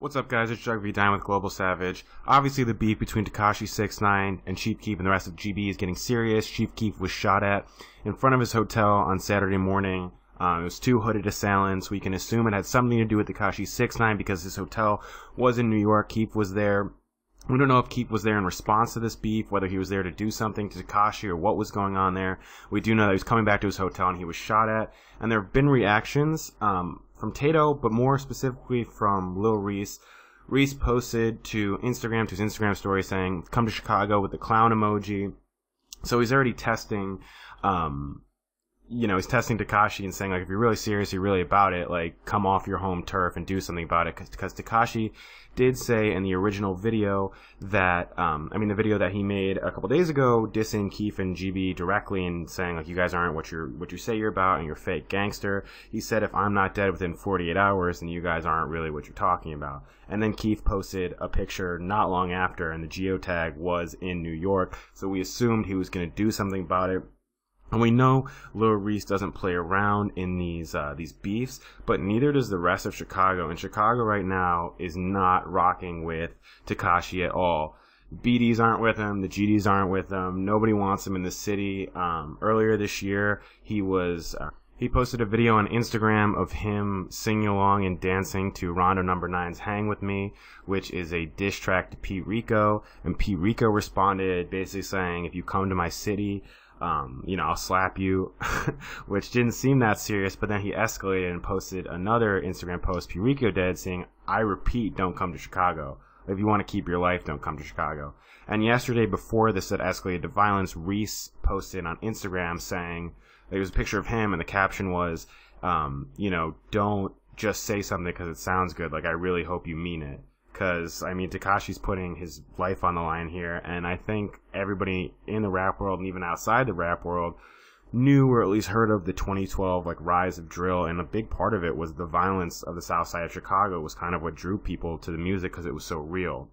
What's up, guys? It's Jug V Dine with Global Savage. Obviously, the beef between Tekashi 6ix9ine and Chief Keef and the rest of GB is getting serious. Chief Keef was shot at in front of his hotel on Saturday morning. It was two hooded assailants. We can assume it had something to do with Tekashi 6ix9ine because his hotel was in New York. Keef was there. We don't know if Keef was there in response to this beef, whether he was there to do something to Tekashi or what was going on there. We do know that he was coming back to his hotel and he was shot at. And there have been reactions from Tato, but more specifically from Lil Reese. Reese posted to his Instagram story saying, "Come to Chicago," with the clown emoji. So he's already testing, he's testing Tekashi and saying, like, if you're really serious, you're really about it, like, come off your home turf and do something about it. Because Tekashi did say in the original video that, the video that he made a couple days ago, dissing Keef and GB directly and saying, like, you guys aren't what you say you're about and you're fake gangster. He said, if I'm not dead within 48 hours, then you guys aren't really what you're talking about. And then Keef posted a picture not long after, and the geotag was in New York. So we assumed he was going to do something about it. And we know Lil Reese doesn't play around in these beefs, but neither does the rest of Chicago. And Chicago right now is not rocking with Tekashi at all. BDs aren't with him. The GDs aren't with him. Nobody wants him in the city. Earlier this year, he posted a video on Instagram of him singing along and dancing to Rondo No. 9's "Hang With Me," which is a diss track to Pete Rico. And Pete Rico responded basically saying, if you come to my city, I'll slap you, which didn't seem that serious, but then he escalated and posted another Instagram post Pete Rico did saying, "I repeat, don't come to Chicago. If you want to keep your life, don't come to Chicago." And yesterday, before this had escalated to violence, Reese posted on Instagram saying, there was a picture of him and the caption was, don't just say something because it sounds good. Like, I really hope you mean it. Because, Tekashi's putting his life on the line here, and I think everybody in the rap world and even outside the rap world knew or at least heard of the 2012 rise of drill, and a big part of it was the violence of the south side of Chicago was kind of what drew people to the music because it was so real.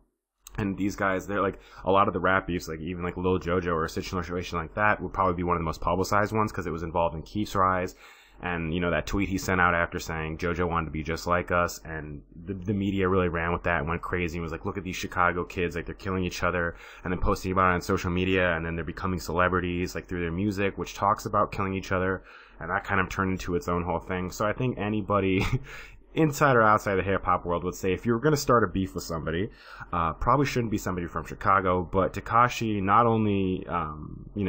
And these guys, they're like, a lot of the rap beefs, like even like Lil Jojo or a situation like that would probably be one of the most publicized ones because it was involved in Keef's rise. And, that tweet he sent out after saying Jojo wanted to be just like us, and the media really ran with that and went crazy and was like, look at these Chicago kids, like, they're killing each other, and then posting about it on social media, and then they're becoming celebrities, like, through their music, which talks about killing each other, and that kind of turned into its own whole thing. So I think anybody inside or outside the hip-hop world would say if you were going to start a beef with somebody, probably shouldn't be somebody from Chicago. But Tekashi not only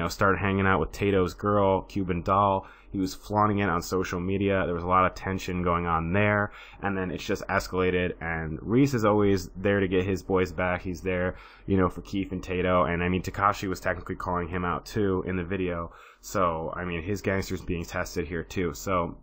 started hanging out with Tato's girl, Cuban Doll, he was flaunting it on social media. There was a lot of tension going on there, and then it's just escalated, and Reese is always there to get his boys back. He's there, for Keef and Tato, and Tekashi was technically calling him out too in the video. So his gangster's being tested here too. So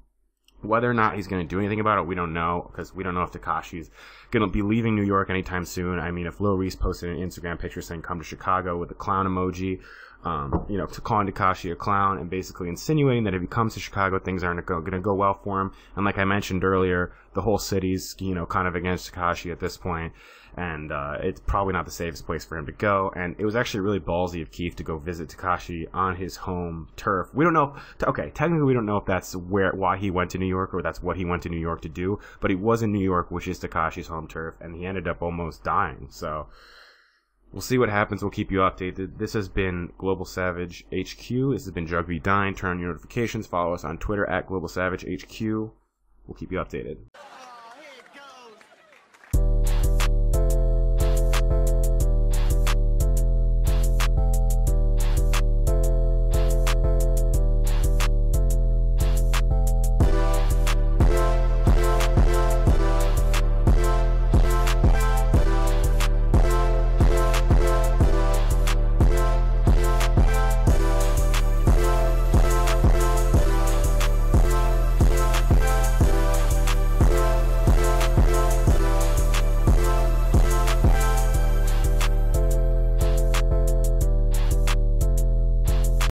whether or not he's going to do anything about it, we don't know, because we don't know if Tekashi's going to be leaving New York anytime soon. If Lil Reese posted an Instagram picture saying come to Chicago with a clown emoji, to calling Tekashi a clown and basically insinuating that if he comes to Chicago, things aren't going to go well for him. And like I mentioned earlier, the whole city's, kind of against Tekashi at this point. And it's probably not the safest place for him to go. And it was actually really ballsy of Keef to go visit Tekashi on his home turf. We don't know. Technically, we don't know if that's why he went to New York or that's what he went to New York to do. But he was in New York, which is Tekashi's home turf, and he ended up almost dying. So we'll see what happens. We'll keep you updated. This has been Global Savage HQ. This has been Jug V Dine. Turn on your notifications. Follow us on Twitter at Global Savage HQ. We'll keep you updated.